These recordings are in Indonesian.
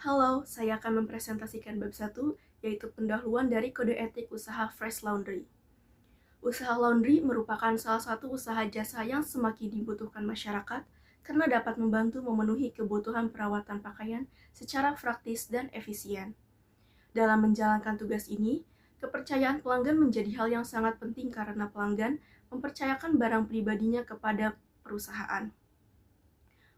Halo, saya akan mempresentasikan bab 1, yaitu pendahuluan dari kode etik usaha Fresh Laundry. Usaha laundry merupakan salah satu usaha jasa yang semakin dibutuhkan masyarakat karena dapat membantu memenuhi kebutuhan perawatan pakaian secara praktis dan efisien. Dalam menjalankan tugas ini, kepercayaan pelanggan menjadi hal yang sangat penting karena pelanggan mempercayakan barang pribadinya kepada perusahaan.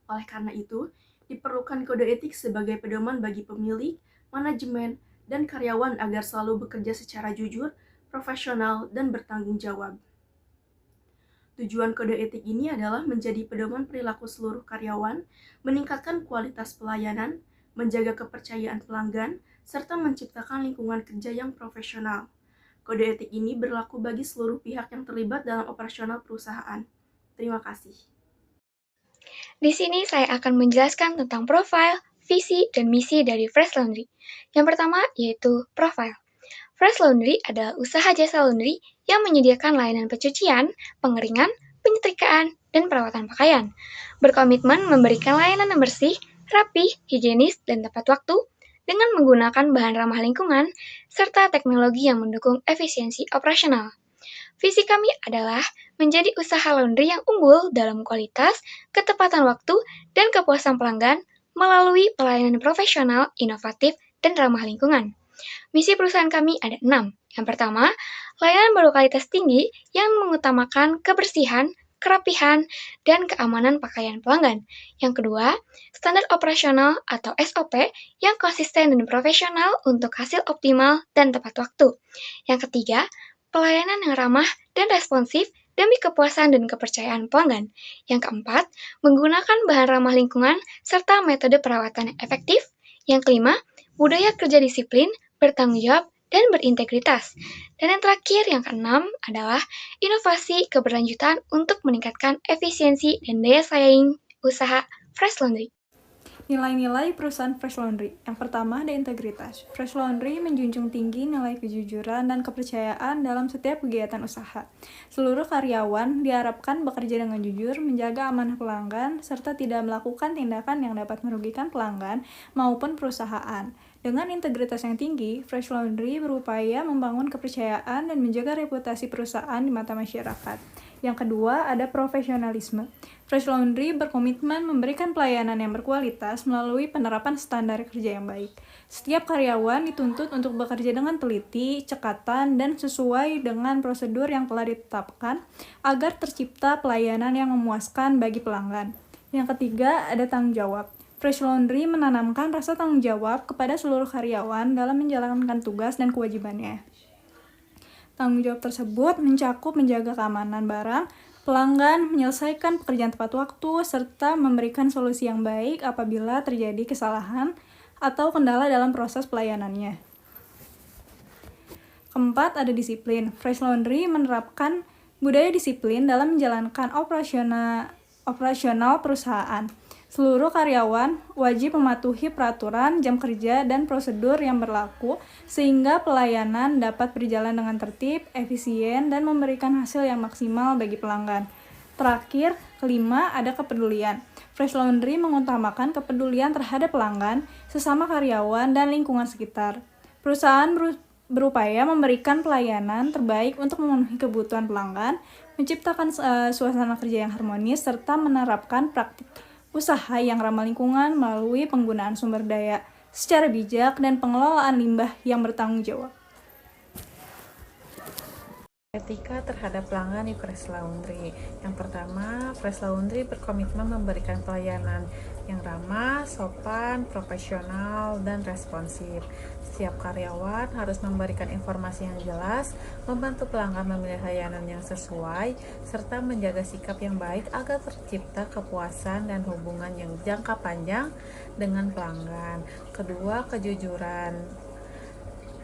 Oleh karena itu, diperlukan kode etik sebagai pedoman bagi pemilik, manajemen, dan karyawan agar selalu bekerja secara jujur, profesional, dan bertanggung jawab. Tujuan kode etik ini adalah menjadi pedoman perilaku seluruh karyawan, meningkatkan kualitas pelayanan, menjaga kepercayaan pelanggan, serta menciptakan lingkungan kerja yang profesional. Kode etik ini berlaku bagi seluruh pihak yang terlibat dalam operasional perusahaan. Terima kasih. Di sini saya akan menjelaskan tentang profil, visi, dan misi dari Fresh Laundry. Yang pertama yaitu profil. Fresh Laundry adalah usaha jasa laundry yang menyediakan layanan pencucian, pengeringan, penyetrikaan, dan perawatan pakaian. Berkomitmen memberikan layanan yang bersih, rapi, higienis, dan tepat waktu dengan menggunakan bahan ramah lingkungan serta teknologi yang mendukung efisiensi operasional. Visi kami adalah menjadi usaha laundry yang unggul dalam kualitas, ketepatan waktu, dan kepuasan pelanggan melalui pelayanan profesional, inovatif, dan ramah lingkungan. Misi perusahaan kami ada 6. Yang pertama, layanan berkualitas tinggi yang mengutamakan kebersihan, kerapihan, dan keamanan pakaian pelanggan. Yang kedua, standar operasional atau SOP yang konsisten dan profesional untuk hasil optimal dan tepat waktu. Yang ketiga, pelayanan yang ramah dan responsif demi kepuasan dan kepercayaan pelanggan. Yang keempat, menggunakan bahan ramah lingkungan serta metode perawatan yang efektif. Yang kelima, budaya kerja disiplin, bertanggung jawab, dan berintegritas. Dan yang terakhir, yang keenam, adalah inovasi keberlanjutan untuk meningkatkan efisiensi dan daya saing usaha Fresh Laundry. Nilai-nilai perusahaan Fresh Laundry. Yang pertama ada integritas. Fresh Laundry menjunjung tinggi nilai kejujuran dan kepercayaan dalam setiap kegiatan usaha. Seluruh karyawan diharapkan bekerja dengan jujur, menjaga amanah pelanggan, serta tidak melakukan tindakan yang dapat merugikan pelanggan maupun perusahaan. Dengan integritas yang tinggi, Fresh Laundry berupaya membangun kepercayaan dan menjaga reputasi perusahaan di mata masyarakat. Yang kedua, ada profesionalisme. Fresh Laundry berkomitmen memberikan pelayanan yang berkualitas melalui penerapan standar kerja yang baik. Setiap karyawan dituntut untuk bekerja dengan teliti, cekatan, dan sesuai dengan prosedur yang telah ditetapkan agar tercipta pelayanan yang memuaskan bagi pelanggan. Yang ketiga, ada tanggung jawab. Fresh Laundry menanamkan rasa tanggung jawab kepada seluruh karyawan dalam menjalankan tugas dan kewajibannya. Tanggung jawab tersebut mencakup menjaga keamanan barang, pelanggan, menyelesaikan pekerjaan tepat waktu, serta memberikan solusi yang baik apabila terjadi kesalahan atau kendala dalam proses pelayanannya. Keempat, ada disiplin. Fresh Laundry menerapkan budaya disiplin dalam menjalankan operasional perusahaan. Seluruh karyawan wajib mematuhi peraturan, jam kerja, dan prosedur yang berlaku sehingga pelayanan dapat berjalan dengan tertib, efisien, dan memberikan hasil yang maksimal bagi pelanggan. Terakhir, kelima, ada kepedulian. Fresh Laundry mengutamakan kepedulian terhadap pelanggan, sesama karyawan, dan lingkungan sekitar. Perusahaan berupaya memberikan pelayanan terbaik untuk memenuhi kebutuhan pelanggan, menciptakan suasana kerja yang harmonis, serta menerapkan praktik usaha yang ramah lingkungan melalui penggunaan sumber daya secara bijak dan pengelolaan limbah yang bertanggung jawab. Etika terhadap pelanggan di Fresh Laundry. Yang pertama, Fresh Laundry berkomitmen memberikan pelayanan yang ramah, sopan, profesional, dan responsif. Setiap karyawan harus memberikan informasi yang jelas, membantu pelanggan memilih layanan yang sesuai, serta menjaga sikap yang baik agar tercipta kepuasan dan hubungan yang jangka panjang dengan pelanggan. Kedua, kejujuran.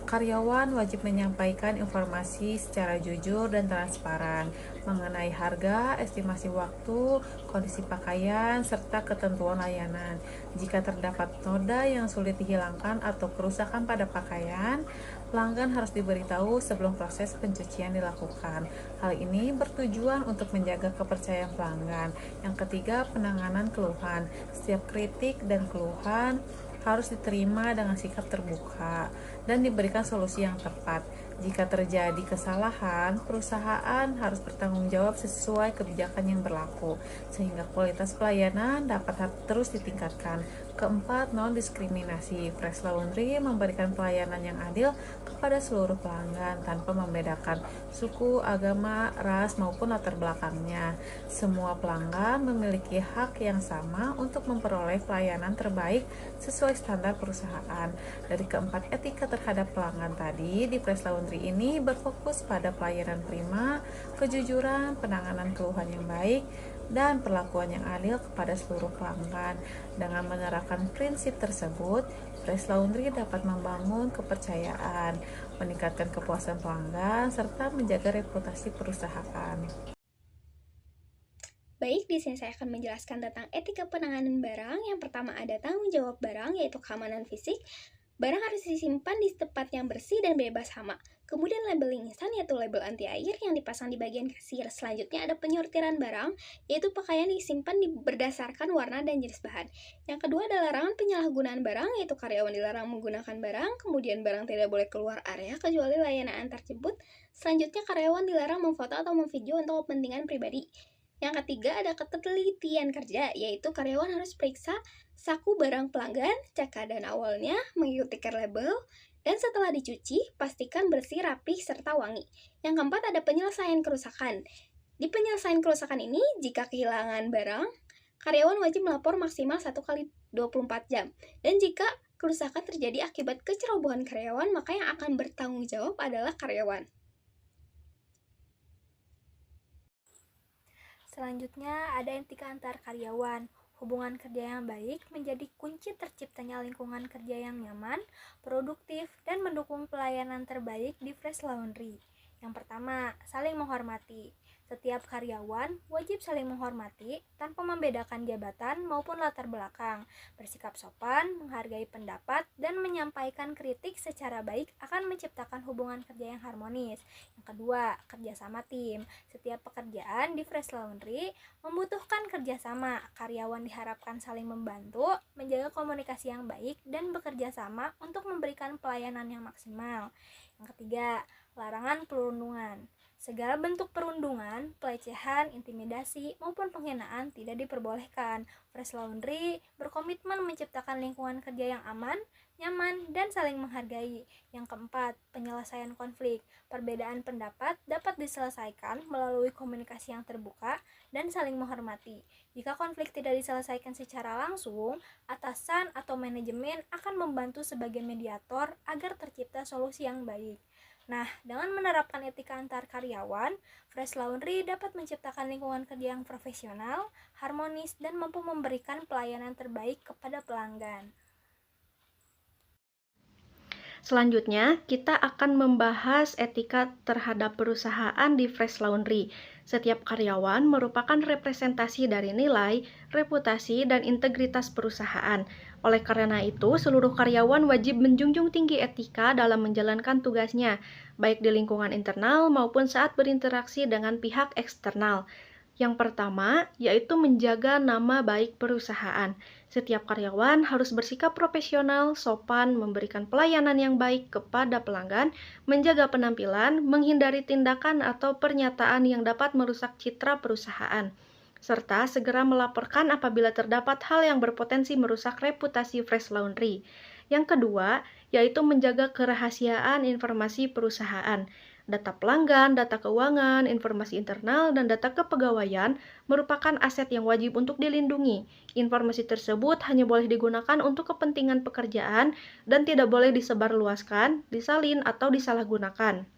Karyawan wajib menyampaikan informasi secara jujur dan transparan mengenai harga, estimasi waktu, kondisi pakaian, serta ketentuan layanan. Jika terdapat noda yang sulit dihilangkan atau kerusakan pada pakaian, pelanggan harus diberitahu sebelum proses pencucian dilakukan. Hal ini bertujuan untuk menjaga kepercayaan pelanggan. Yang ketiga, penanganan keluhan. Setiap kritik dan keluhan harus diterima dengan sikap terbuka dan diberikan solusi yang tepat. Jika terjadi kesalahan, perusahaan harus bertanggung jawab sesuai kebijakan yang berlaku, sehingga kualitas pelayanan dapat terus ditingkatkan. Keempat, non-diskriminasi. Fresh Laundry memberikan pelayanan yang adil kepada seluruh pelanggan tanpa membedakan suku, agama, ras, maupun latar belakangnya. Semua pelanggan memiliki hak yang sama untuk memperoleh pelayanan terbaik sesuai standar perusahaan. Dari keempat etika terhadap pelanggan tadi, di Fresh Laundry ini berfokus pada pelayanan prima, kejujuran, penanganan keluhan yang baik, dan perlakuan yang adil kepada seluruh pelanggan. Dengan menerapkan prinsip tersebut, Fresh Laundry dapat membangun kepercayaan, meningkatkan kepuasan pelanggan, serta menjaga reputasi perusahaan. Baik, di sini saya akan menjelaskan tentang etika penanganan barang. Yang pertama ada tanggung jawab barang, yaitu keamanan fisik. Barang harus disimpan di tempat yang bersih dan bebas hama. Kemudian labeling instan, yaitu label anti air yang dipasang di bagian kasir. Selanjutnya ada penyortiran barang, yaitu pakaian disimpan berdasarkan warna dan jenis bahan. Yang kedua ada larangan penyalahgunaan barang, yaitu karyawan dilarang menggunakan barang. Kemudian barang tidak boleh keluar area kecuali layanan antar jemput. Selanjutnya karyawan dilarang memfoto atau memvideo untuk kepentingan pribadi. Yang ketiga ada ketelitian kerja, yaitu karyawan harus periksa saku barang pelanggan, cek keadaan awalnya, mengikuti care label, dan setelah dicuci, pastikan bersih, rapih, serta wangi. Yang keempat ada penyelesaian kerusakan. Di penyelesaian kerusakan ini, jika kehilangan barang, karyawan wajib melapor maksimal 1 kali 24 jam. Dan jika kerusakan terjadi akibat kecerobohan karyawan, maka yang akan bertanggung jawab adalah karyawan. Selanjutnya ada etika antar karyawan. Hubungan kerja yang baik menjadi kunci terciptanya lingkungan kerja yang nyaman, produktif, dan mendukung pelayanan terbaik di Fresh Laundry. Yang pertama, saling menghormati. Setiap karyawan wajib saling menghormati tanpa membedakan jabatan maupun latar belakang. Bersikap sopan, menghargai pendapat, dan menyampaikan kritik secara baik akan menciptakan hubungan kerja yang harmonis. Yang kedua, kerjasama tim. Setiap pekerjaan di Fresh Laundry membutuhkan kerjasama. Karyawan diharapkan saling membantu, menjaga komunikasi yang baik, dan bekerja sama untuk memberikan pelayanan yang maksimal. Yang ketiga, larangan perundungan. Segala bentuk perundungan, pelecehan, intimidasi, maupun penghinaan tidak diperbolehkan. Fresh Laundry berkomitmen menciptakan lingkungan kerja yang aman, nyaman, dan saling menghargai. Yang keempat, penyelesaian konflik. Perbedaan pendapat dapat diselesaikan melalui komunikasi yang terbuka dan saling menghormati. Jika konflik tidak diselesaikan secara langsung, atasan atau manajemen akan membantu sebagai mediator agar tercipta solusi yang baik. Nah, dengan menerapkan etika antar karyawan, Fresh Laundry dapat menciptakan lingkungan kerja yang profesional, harmonis, dan mampu memberikan pelayanan terbaik kepada pelanggan. Selanjutnya, kita akan membahas etika terhadap perusahaan di Fresh Laundry. Setiap karyawan merupakan representasi dari nilai, reputasi, dan integritas perusahaan. Oleh karena itu, seluruh karyawan wajib menjunjung tinggi etika dalam menjalankan tugasnya, baik di lingkungan internal maupun saat berinteraksi dengan pihak eksternal. Yang pertama, yaitu menjaga nama baik perusahaan. Setiap karyawan harus bersikap profesional, sopan, memberikan pelayanan yang baik kepada pelanggan, menjaga penampilan, menghindari tindakan atau pernyataan yang dapat merusak citra perusahaan, serta segera melaporkan apabila terdapat hal yang berpotensi merusak reputasi Fresh Laundry. Yang kedua, yaitu menjaga kerahasiaan informasi perusahaan. Data pelanggan, data keuangan, informasi internal, dan data kepegawaian merupakan aset yang wajib untuk dilindungi. Informasi tersebut hanya boleh digunakan untuk kepentingan pekerjaan dan tidak boleh disebarluaskan, disalin, atau disalahgunakan.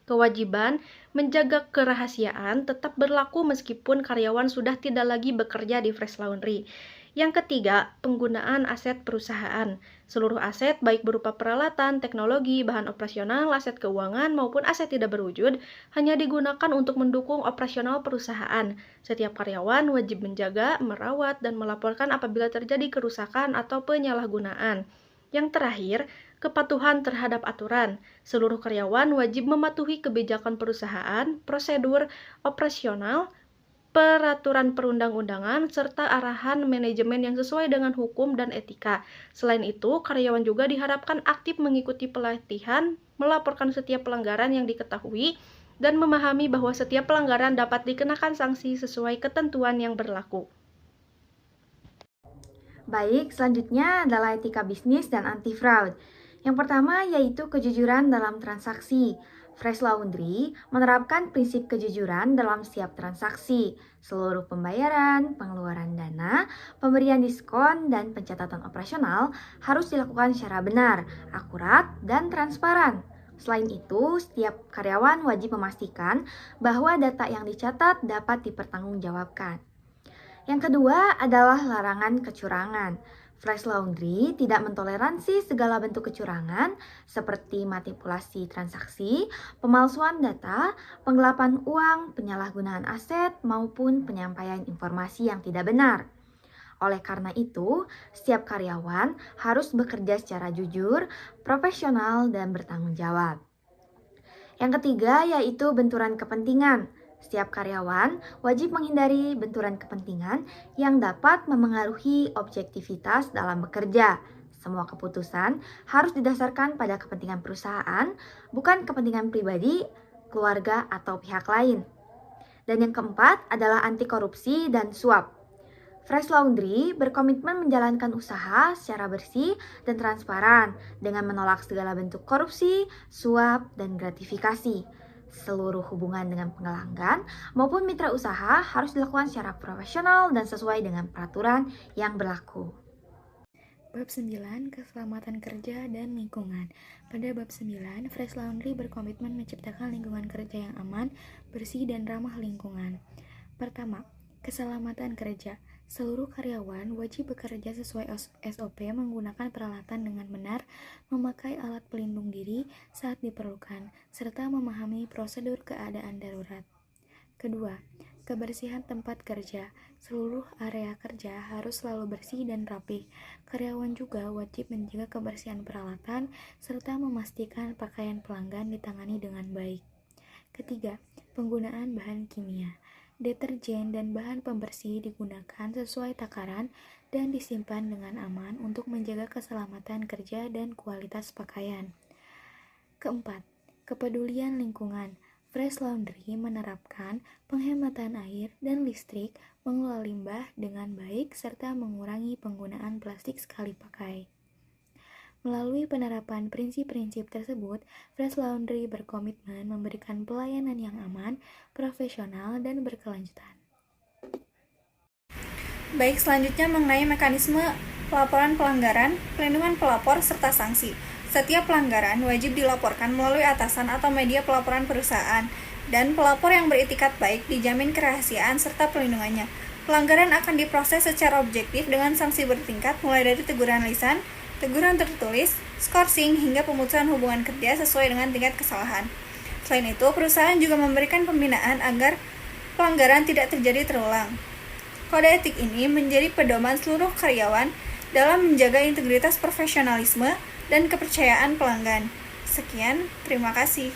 Kewajiban menjaga kerahasiaan tetap berlaku meskipun karyawan sudah tidak lagi bekerja di Fresh Laundry. Yang ketiga, penggunaan aset perusahaan. Seluruh aset, baik berupa peralatan, teknologi, bahan operasional, aset keuangan, maupun aset tidak berwujud, hanya digunakan untuk mendukung operasional perusahaan. Setiap karyawan wajib menjaga, merawat, dan melaporkan apabila terjadi kerusakan atau penyalahgunaan. Yang terakhir, kepatuhan terhadap aturan. Seluruh karyawan wajib mematuhi kebijakan perusahaan, prosedur operasional, peraturan perundang-undangan, serta arahan manajemen yang sesuai dengan hukum dan etika. Selain itu, karyawan juga diharapkan aktif mengikuti pelatihan, melaporkan setiap pelanggaran yang diketahui, dan memahami bahwa setiap pelanggaran dapat dikenakan sanksi sesuai ketentuan yang berlaku. Baik, selanjutnya adalah etika bisnis dan anti-fraud. Yang pertama yaitu kejujuran dalam transaksi. Fresh Laundry menerapkan prinsip kejujuran dalam setiap transaksi. Seluruh pembayaran, pengeluaran dana, pemberian diskon, dan pencatatan operasional harus dilakukan secara benar, akurat, dan transparan. Selain itu, setiap karyawan wajib memastikan bahwa data yang dicatat dapat dipertanggungjawabkan. Yang kedua adalah larangan kecurangan. Fresh Laundry tidak mentoleransi segala bentuk kecurangan seperti manipulasi transaksi, pemalsuan data, penggelapan uang, penyalahgunaan aset, maupun penyampaian informasi yang tidak benar. Oleh karena itu, setiap karyawan harus bekerja secara jujur, profesional, dan bertanggung jawab. Yang ketiga yaitu benturan kepentingan. Setiap karyawan wajib menghindari benturan kepentingan yang dapat memengaruhi objektivitas dalam bekerja. Semua keputusan harus didasarkan pada kepentingan perusahaan, bukan kepentingan pribadi, keluarga, atau pihak lain. Dan yang keempat adalah anti korupsi dan suap. Fresh Laundry berkomitmen menjalankan usaha secara bersih dan transparan dengan menolak segala bentuk korupsi, suap, dan gratifikasi. Seluruh hubungan dengan pelanggan maupun mitra usaha harus dilakukan secara profesional dan sesuai dengan peraturan yang berlaku. Bab 9, Keselamatan Kerja dan Lingkungan. Pada bab 9, Fresh Laundry berkomitmen menciptakan lingkungan kerja yang aman, bersih, dan ramah lingkungan. Pertama, keselamatan kerja. Seluruh karyawan wajib bekerja sesuai SOP menggunakan peralatan dengan benar, memakai alat pelindung diri saat diperlukan, serta memahami prosedur keadaan darurat. Kedua, kebersihan tempat kerja. Seluruh area kerja harus selalu bersih dan rapi. Karyawan juga wajib menjaga kebersihan peralatan, serta memastikan pakaian pelanggan ditangani dengan baik. Ketiga, penggunaan bahan kimia. Deterjen dan bahan pembersih digunakan sesuai takaran dan disimpan dengan aman untuk menjaga keselamatan kerja dan kualitas pakaian. Keempat, kepedulian lingkungan. Fresh Laundry menerapkan penghematan air dan listrik, mengelola limbah dengan baik, serta mengurangi penggunaan plastik sekali pakai. Melalui penerapan prinsip-prinsip tersebut, Fresh Laundry berkomitmen memberikan pelayanan yang aman, profesional, dan berkelanjutan. Baik, selanjutnya mengenai mekanisme pelaporan pelanggaran, pelindungan pelapor, serta sanksi. Setiap pelanggaran wajib dilaporkan melalui atasan atau media pelaporan perusahaan, dan pelapor yang beritikat baik dijamin kerahasiaan serta pelindungannya. Pelanggaran akan diproses secara objektif dengan sanksi bertingkat mulai dari teguran lisan, teguran tertulis, skorsing, hingga pemutusan hubungan kerja sesuai dengan tingkat kesalahan. Selain itu, perusahaan juga memberikan pembinaan agar pelanggaran tidak terjadi terulang. Kode etik ini menjadi pedoman seluruh karyawan dalam menjaga integritas profesionalisme dan kepercayaan pelanggan. Sekian, terima kasih.